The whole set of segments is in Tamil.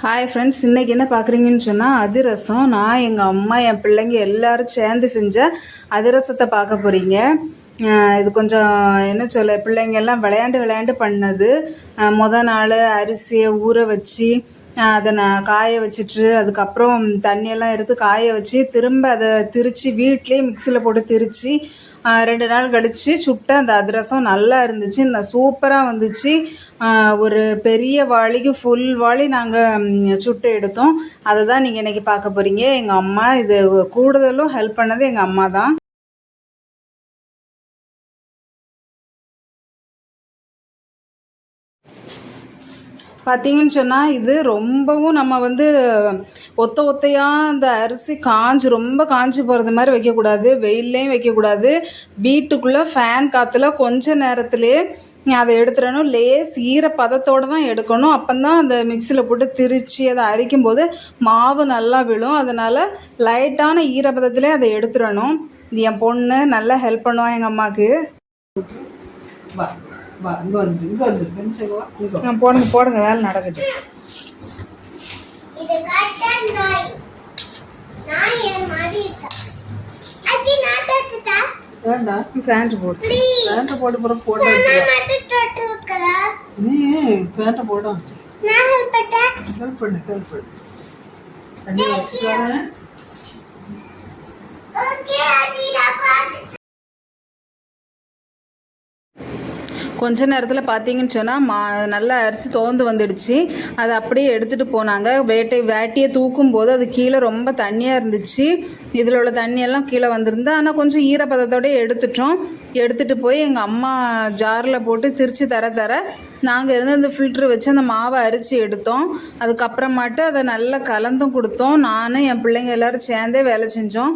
ஹாய் ஃப்ரெண்ட்ஸ், இன்றைக்கி என்ன பார்க்குறீங்கன்னு சொன்னால் அதிரசம். நான் எங்கள் அம்மா என் பிள்ளைங்க எல்லோரும் சேர்ந்து செஞ்ச அதிரசத்தை பார்க்க போகிறீங்க. இது கொஞ்சம் என்ன சொல்ல, பிள்ளைங்க எல்லாம் விளையாண்டு பண்ணது. நாள் அரிசியை ஊற வச்சு அதை நான் காய வச்சிட்டு அதுக்கப்புறம் தண்ணியெல்லாம் எடுத்து காய வச்சு திரும்ப அதை திரித்து வீட்லேயே மிக்சியில் போட்டு திரித்து 2 நாள் கழித்து சுட்ட அந்த அதிரசம் நல்லா இருந்துச்சு. சூப்பராக வந்துச்சு. ஒரு பெரிய வாளிக்கு ஃபுல் வாளி நாங்கள் சுட்டு எடுத்தோம். அதை தான் நீங்கள் இன்றைக்கி பார்க்க போகிறீங்க. எங்கள் அம்மா இது கூடுதலும் ஹெல்ப் பண்ணது எங்கள் அம்மா தான். பார்த்தீங்கன்னு சொன்னால் இது ரொம்பவும் நம்ம ஒத்தையாக அந்த அரிசி ரொம்ப காஞ்சி போகிறது மாதிரி வைக்கக்கூடாது, வெயில்லையும் வைக்கக்கூடாது. வீட்டுக்குள்ளே ஃபேன் காற்றுல கொஞ்ச நேரத்துலேயே அதை எடுத்துடணும். லேஸ் ஈரப்பதத்தோடு தான் எடுக்கணும். அப்போந்தான் அந்த மிக்சியில் போட்டு திரித்து அதை அரைக்கும்போது மாவு நல்லா விழும். அதனால் லைட்டான ஈரப்பதத்திலே அதை எடுத்துடணும். இது என் பொண்ணு நல்லா ஹெல்ப் பண்ணுவான் எங்கள் அம்மாவுக்கு. போடுங்க வேலை நடக்குது. பேண்ட் போட்டு போட்டு நீ பேண்ட போட ஹெல்ப் பண்ணு. கொஞ்ச நேரத்தில் பார்த்தீங்கன்னு சொன்னால் நல்லா அரிசி தோந்து வந்துடுச்சு. அதை அப்படியே எடுத்துகிட்டு போனாங்க. வேட்டியை தூக்கும் போது அது கீழே ரொம்ப தண்ணியாக இருந்துச்சு. இதில் உள்ள தண்ணியெல்லாம் கீழே வந்திருந்தா. ஆனால் கொஞ்சம் ஈரப்பதத்தோடய எடுத்துகிட்டு போய் எங்கள் அம்மா ஜாரில் போட்டு திரித்து தர நாங்கள் இருந்து அந்த ஃபில்ட்ரு வச்சு அந்த மாவை அரிச்சு எடுத்தோம். அதுக்கப்புறமாட்டு அதை நல்லா கலந்தும் கொடுத்தோம். நான் என் பிள்ளைங்க எல்லோரும் சேர்ந்தே வேலை செஞ்சோம்.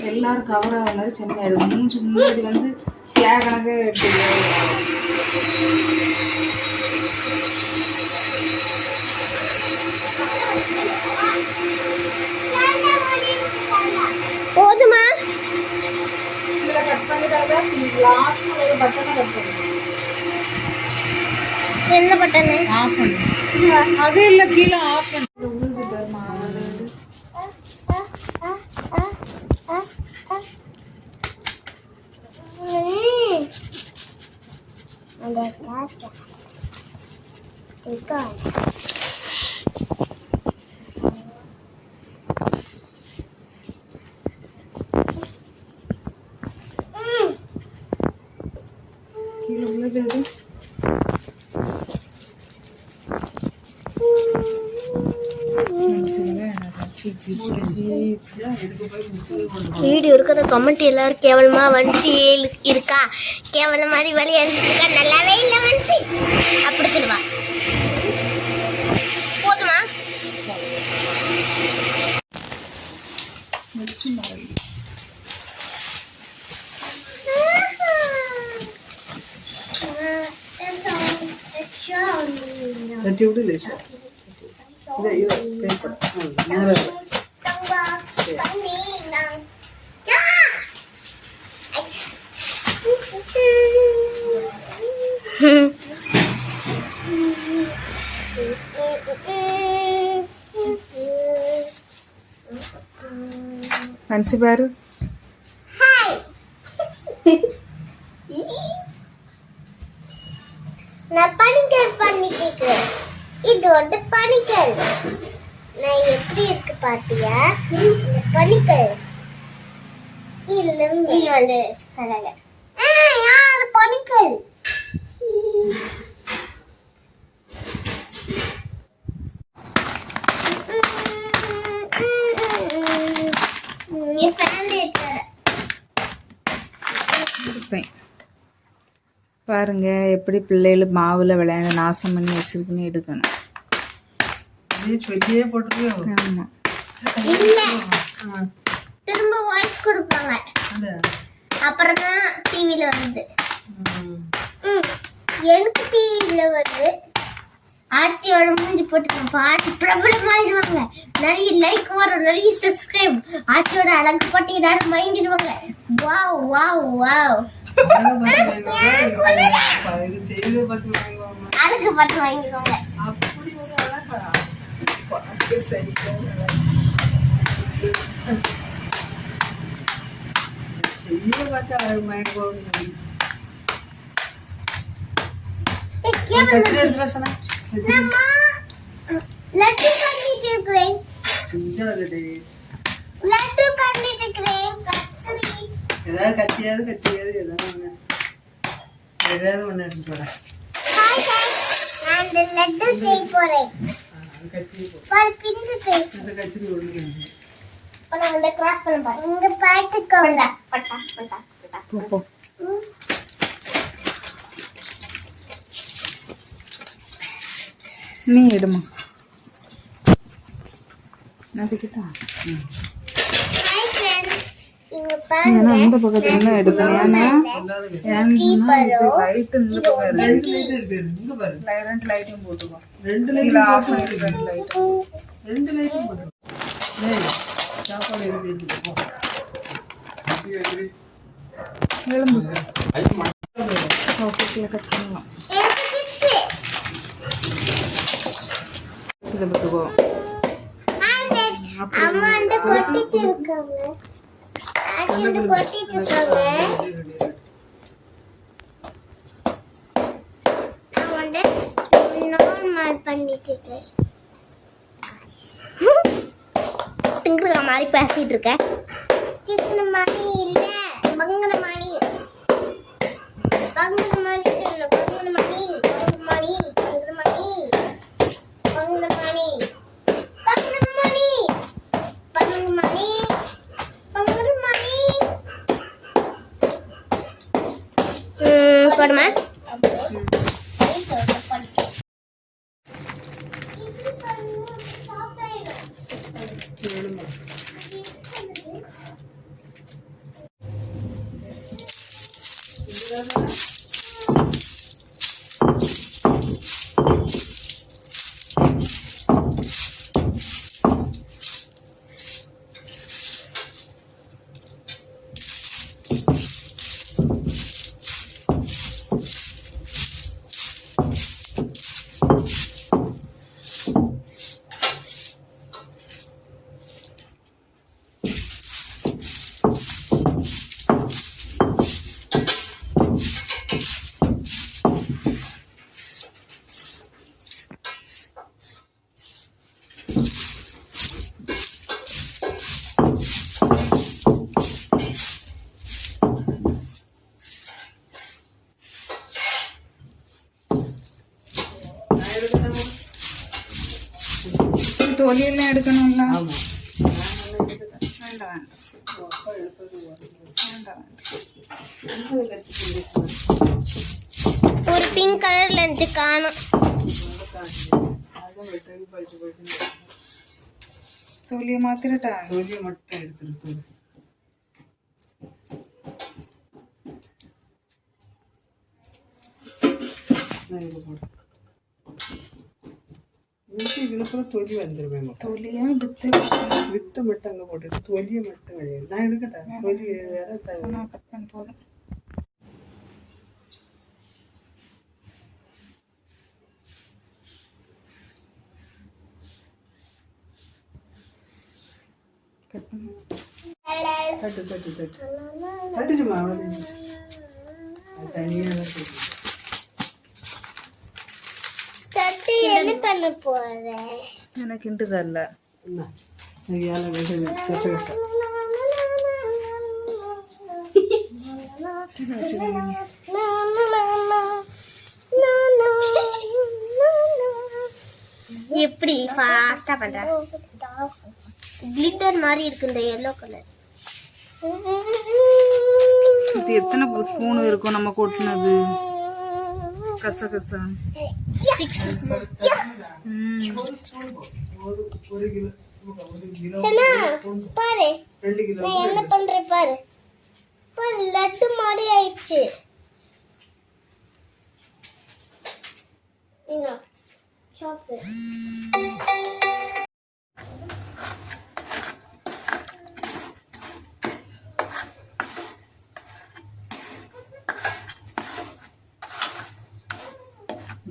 எல்லாரும் கவர் ஆகிறது செம்மையா எடுக்கும். முன்னாடி கணக்கு எடுத்து போதுமா? இதில் கட் பண்ணிட்டாங்க. லாஸ்ட் ஒரு பட்டனை கட் பண்ணுங்க. என்ன பட்டனு? ஆஃப் பண்ணு. அது இல்லை, கீழே ஆஃப் பண்ணு. உழுது தருமா கீழே உள்ளது. வீடியோ இருக்கிற கமெண்ட் எல்லாரும் கேவலமா வன்சி இருக்கா, கேவல மாதிரி விளையாடிருக்கா, நல்லாவே இல்லை வன்சி அப்படி சொல்லுவா. போதுமா? fancy baru. Hai. நான் பனிக்கல் பண்ணிட்டு இது வந்து பனிக்கல். நான் எப்படி இருக்கு பாத்தியா? இந்த பனிக்கல் இல்ல இது வந்து கலல. யார் பனிக்கல்? பாருங்க எப்படி பிள்ளைகள் மாவுல விளையாண்டு நாசம் பண்ணி வச்சிருக்குன்னு எடுக்கணும். ஆமா, திரும்ப வாய்ஸ் கொடுப்பாங்க, அப்புறம் தான் டிவில வருது. எனக்கு டிவியில வருது. ஆச்சியோட மூஞ்சி போட்டு பாட்டு பிரபலமாயிருவாங்க. நிறைய லைக் வரும், நிறைய சப்ஸ்கிரைப். ஆச்சியோட அழகு போட்டு எல்லாரும் வாங்கிடுவாங்க. Wow wow wow. அழகு பாட்டு வாங்கிடுவாங்க. லட்டு பண்ணிட்டு இருக்கிறேன். லட்டு பண்ணிட்டு இருக்கிறேன். ஏதாவது கத்தியாவது ஏதாவது ஒண்ணு எடுத்து போறேன். ஹாய் ஹாய், நான் இந்த லட்டு செய்ய போறேன். பாரு பிஞ்சு போய் அந்த கத்திரி ஒழுங்கு நான் வந்து கிராஸ் பண்ண பாரு. இங்க பாட்டுக்கோங்க. பட்டா பட்டா பட்டா போ. நீ எடுமா. அதுக்கிட்டா ஹாய் ஃப்ரெண்ட்ஸ், இங்க ஏன்னா பாருங்க. இந்த பக்கத்துல தான் எடுக்கணும். ஏன்னா லைட் இந்த பக்கம் ரெண்டு லைட் இருக்கு. இங்க பாரு. ரெண்டு லைட்டும் போட்டுக்கோ. ரெண்டு இல்ல லைட் ஆஃப் பண்ணிட்டு ரெண்டு லைட் ரெண்டு லைட்டும் போடு. ஏய் சாப்பாடு எடுத்து போ. எலும்பு ஓகே கட் பண்ணலாம். எனக்கு டிப்ஸ். இதை பத்துக்கோ. ஹாய் ஃப்ரெண்ட்ஸ், அம்மா அந்த கொட்டிட்டு இருக்காங்க. ஆச்சி அந்த கொட்டிட்டு இருக்காங்க. நான் வந்து நார்மல் பண்ணிட்டு இருக்கேன். திங்குற மாதிரி பேசிட்டு இருக்கேன். திங்குற மாதிரி இல்ல, பங்குற மாதிரி. பங்குற மாதிரி இல்ல, பங்குற மாதிரி. பங்குற மாதிரி, பங்குற மாதிரி. பங்குற மாதிரி. பங்குற மாதிரி. பங்குற மாதிரி. பங்குற மாதிரி. போடுமா? தொலியெல்லாம் எடுக்கணும்ல. ஆமா. வேண்டாம் ஒரு பிங்க் கலர்ல இருந்து காணும். தொலியை மாத்திரட்டா. தொலியை மட்டும் எடுத்துருக்கு. இதுல கூட தொலி வந்துருவேன். தொலியா வித்து மட்டும் அங்க போட்டு தொலியை மட்டும் கிடையாது. நான் எடுக்கட்டா தொலி வேற கட் பண்ண போதும். கட் பண்ணு. தட்டு தட்டு தட்டு தட்டுச்சுமா அவ்வளோ தனியாக தட்டு என்ன பண்ண போறேன்? எனக்கு இன்ட்டு தரல. ஏழை வேக கசகசா எப்படி ஃபாஸ்டா பண்ற? கிளிட்டர் மாதிரி இருக்கு இந்த yellow கலர். இது எத்தனை ஸ்பூன் இருக்கும் நம்ம கொட்டினது? கசகசா 6. ஒரு கிலோ பாரு 2 கிலோ நான் என்ன பண்றேன் பாரு. பாரு லட்டு மாதிரி ஆயிடுச்சு. இங்க சாப்பிட்டு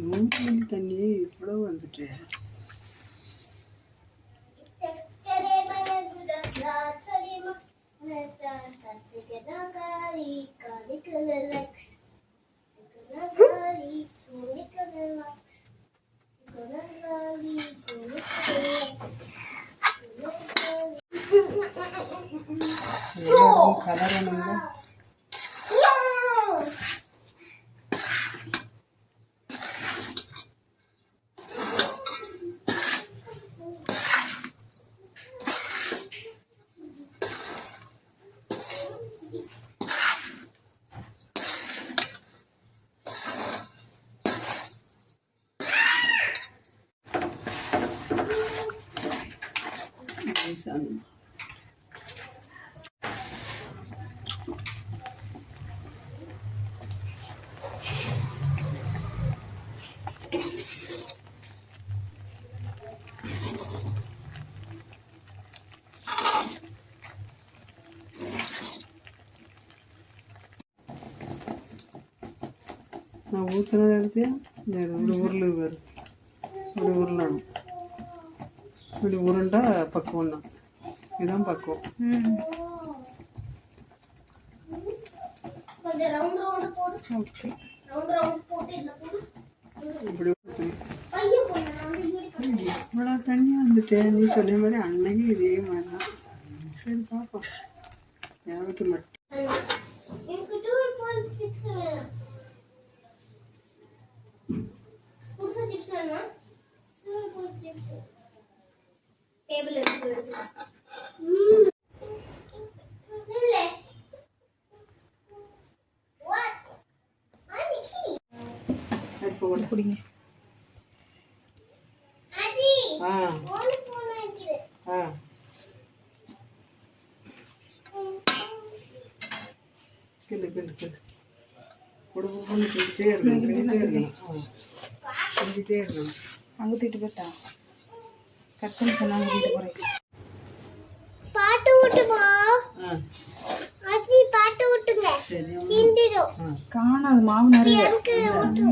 நூறு தண்ணி இவ்வளவு வந்துட்டு கலர் வேணுங்களா? நான் ஊற்றுனதை எடுத்து இப்படி உருள் வரும், இப்படி உருளணும், இப்படி உருண்டா பக்குவம் தான், இதுதான் பக்குவம். கொஞ்சம் ரவுண்ட் ரவுண்ட் போடு. ஓகே. ரவுண்ட் ரவுண்ட் போட்டு இந்த போடு. இப்படி ஊற்றணும். பையன் போடு. நான் வந்து இவ்வளோ தண்ணி வந்துட்டு நீ சொன்ன மாதிரி அன்னைக்கு இதே மாதிரி தான். சரி பார்ப்போம் யாருக்கு மட்டும். எனக்கு 2.6 வேணும். புதுசா சிப்ஸ் வேணுமா? 2.6 டேபிள் இருக்கு. இல்ல what அனிக்கி இப்போ ஒன்று குடிங்க. ஆதி ஆ ஒரு போன் ஆயிடுது. ஆ கிண்டு கிண்டு கிண்டு கொடுப்போன்னு கிண்டிகிட்டே இருக்கணும், கிண்டிகிட்டே இருக்கணும். கிண்டிகிட்டே இருக்கணும். அங்கே தூக்கிட்டு போயிட்டா கட் பண்ணி சொன்னாங்க வீட்டு போகிறேன். பாட்டு ஊட்டுமா? ஆ ஆச்சி பாட்டு ஊட்டுங்க. சரி கிண்டிரும். ஆ காணாது மாவு நிறைய. எனக்கு ஊட்டு.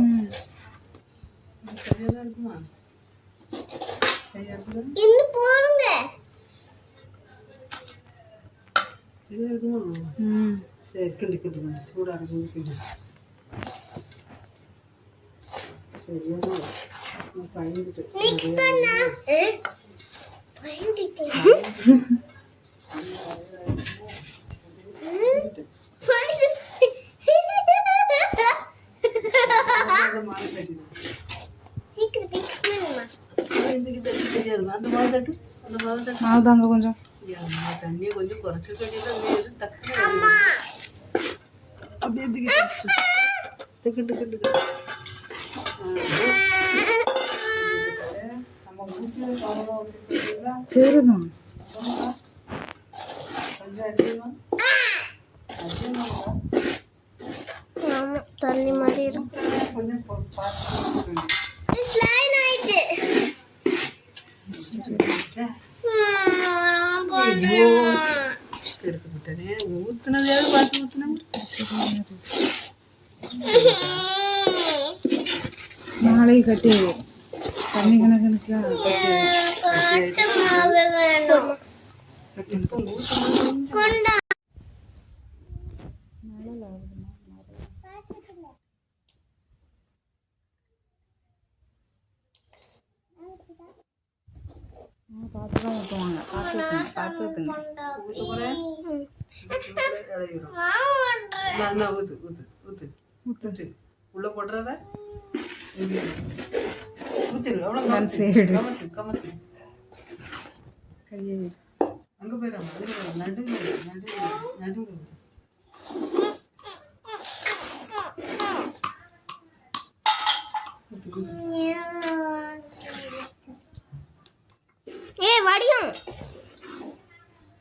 சரியாக தான் இருக்குமா? சரியாக இருக்குதா? இன்னும் போடுங்க. சரியாக இருக்குமா? ம். சரி கிண்டு கிண்டு கிண்டு சூடாக இருக்கும் கிண்டு. சரியா தான் பயந்துட்டு மிக்ஸ் பண்ணா பயந்துட்டேன். சீக்கிரம் மிக்ஸ் பண்ணுமா? அந்த மாதிரி தட்டு, அந்த மாதிரி தட்டு. மாவு தாங்க கொஞ்சம். தண்ணியை கொஞ்சம் குறைச்சி கட்டிட்டு டக்கு அம்மா அப்படியே தூக்கிட்டு கிண்டு நம்ம ஊற்றிய பரவாயில்ல சரிதான். கொஞ்சம் அதிகமாக ஆமா தண்ணி மாதிரி இருக்கும். கொஞ்சம் பார்த்து ஸ்லைன் ஆயிடுச்சு. எடுத்து விட்டனே ஊத்துனதையாவது பார்த்து ஊத்துனேன். நாளைக்கு கட்டி தண்ணி கணக்கா காட்டு மாவு வேணும். கொண்டா பார்த்து தான் ஊற்றுவாங்க. பார்த்து ஊற்றுங்க, பார்த்து ஊற்றுங்க. ஊத்து ஊத்து ஊத்து ஊத்து உள்ள போடுறத ஊத்திரு. அவ்வளோ சைடு கமத்து கமத்து கையை அங்கே போயிடாம நடு நடு நடு ஏ வடியும்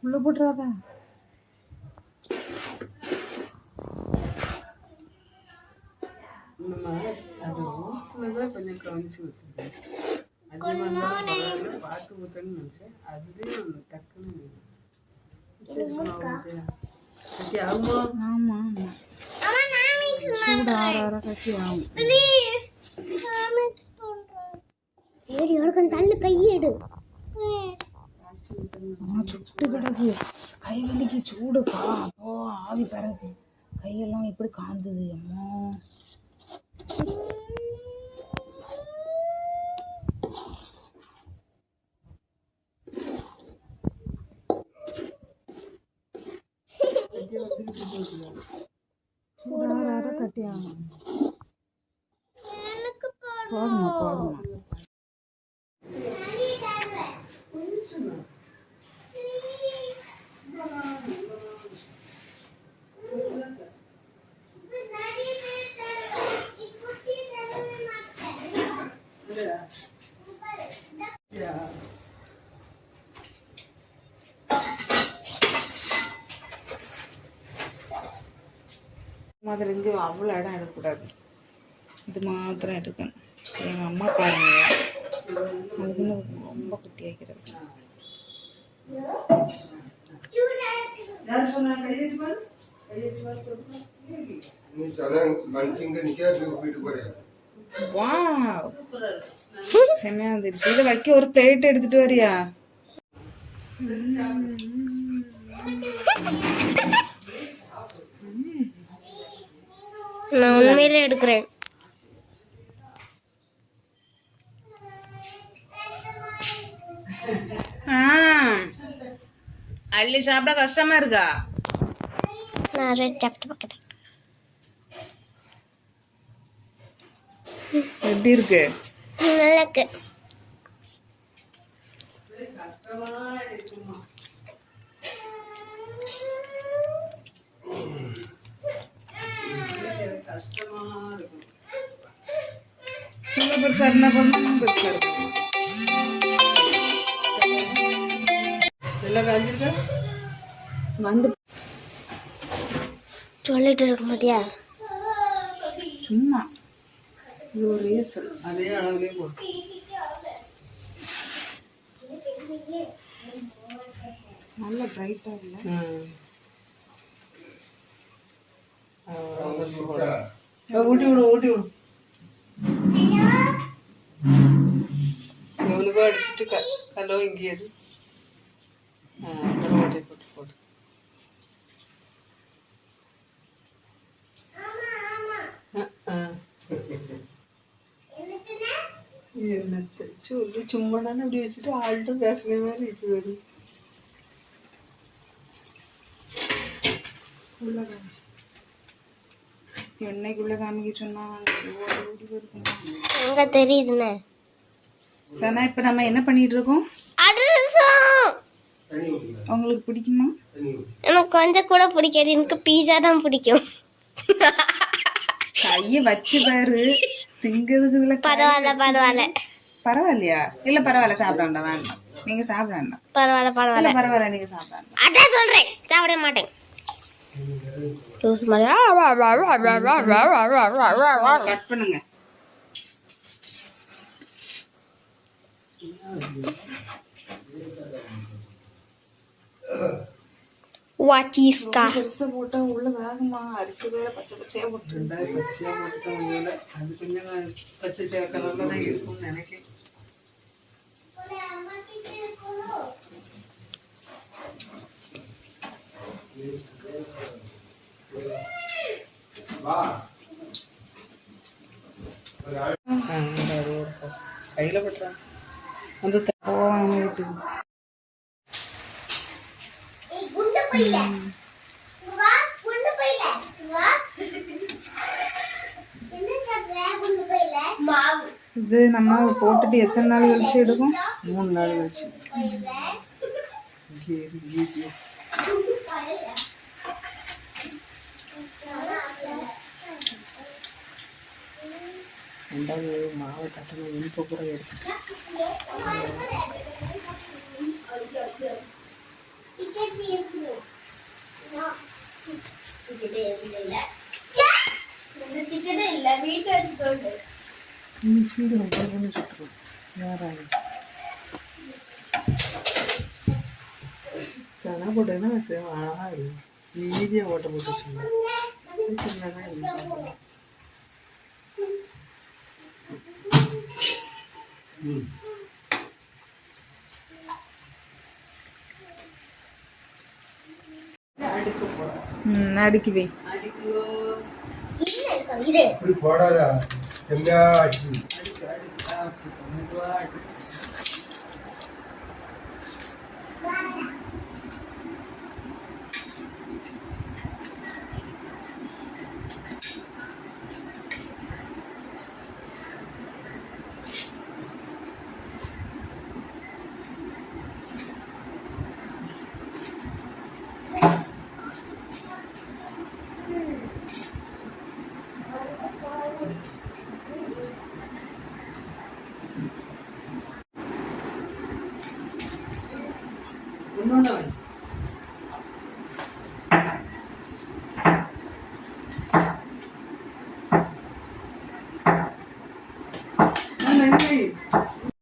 உள்ள போட்டுறாதா? நம்ம அது ஊற்றுனதான் கொஞ்சம் கவனிச்சு ஊற்றுது. அதிகமாக இருந்தாலும் பரவாயில்ல, பார்த்து ஊற்றணும்னு நினச்சேன். அதுலேயும் டக்குன்னு கட்டி ஆகுமா? ஆமாம் ஆமாம், சூடு ஆற ஆற கட்டி ஆகும். தள்ளு கையெடு. சுட்டு கிடக்கு கை வலிக்கு, சூடுப்பா. அப்போ ஆவி பறகு, கையெல்லாம் எப்படி காந்துது அம்மா. சூடார கட்டி ஆகும். போதுமா போதுமா. மாதிரி இங்கே அவ்வளோ இடம் எடுக்கக்கூடாது, இது மாத்திரம் எடுக்கணும். எங்கள் அம்மா பாருங்க, அதுக்குன்னு ரொம்ப குட்டி ஆக்கிறது. வாவ், செம்மையா வந்துடுச்சு. இதை வைக்க ஒரு பிளேட் எடுத்துட்டு வரியா? நான் உண்மையிலே எடுக்கிறேன். அள்ளி சாப்பிட கஷ்டமா இருக்கா? நான் சாப்பிட்டு பார்க்குறேன். எப்படி இருக்கு? நல்லா இருக்கு. பெருசா இருந்தா கொஞ்சம் பெருசா இருக்கும். எல்லாம் காஞ்சிருக்கா? வந்து சொல்லிட்டு இருக்க மாட்டியா? சும்மா இது ஒரு ரீசன். அதே அளவுலேயே போட்டு நல்ல பிரைட்டா இல்லை. ஊட்டி விடும் ஊட்டி விடும். இவனுக்கும் அடிச்சுட்டு ஹலோ இங்கே இரு. ஓட்டி போட்டு போட்டு என்னத்தை சொல்லி சும்மா தானே அப்படி வச்சுட்டு ஆள்கிட்ட பேசுகிற மாதிரி இது வரும். எண்ணெய்க்குள்ள காமிக்க சொன்னா அங்க தெரியுதுண்ணே. சனா, இப்ப நம்ம என்ன பண்ணிட்டு இருக்கோம்? உங்களுக்கு பிடிக்குமா? எனக்கு கொஞ்சம் கூட பிடிக்காது. எனக்கு பீஸா தான் பிடிக்கும். கைய வச்சு பாரு, திங்கிறதுக்கு இதுல பரவாயில்ல பரவாயில்ல. பரவாயில்லையா? இல்ல பரவாயில்ல, சாப்பிட வேண்டாம், வேண்டாம், நீங்க சாப்பிட வேண்டாம். பரவாயில்ல பரவாயில்ல பரவாயில்ல, நீங்க சாப்பிட வேண்டாம். அதான் சொல்றேன், சாப்பிட மாட்டேன். கட் பண்ணுங்க. வாட்டிஸ்கா பெருசா போட்டா உள்ள வேகமா, அரிசி வேற பச்சை பச்சையா போட்டு. பச்சையா போட்டுட்டா அது கொஞ்சம் பச்சை கலர்ல தான் இருக்கும்னு நினைக்கிறேன். கையில பட்டுறான் அந்த போவாங்க வீட்டுக்கு. இது நம்ம போட்டுட்டு எத்தனை நாள் கழிச்சு எடுக்கும்? 3 நாள் கழிச்சு. ரெண்டாவது மாவை தட்டணும், இனிப்பை கூட எடுத்துட்டு இல்ல இல்ல வீட்டு வச்சுட்டு சீக்கிரம் பண்ணி சுட்டுரும் யாராங்க சனா போட்டேன்னா அழகா இருக்கு ஈஸியாக ஓட்ட போட்டு வச்சுருந்தேன் அடுக்கி வை. இது போடாதா எங்கா அடிச்சு இன்னொன்று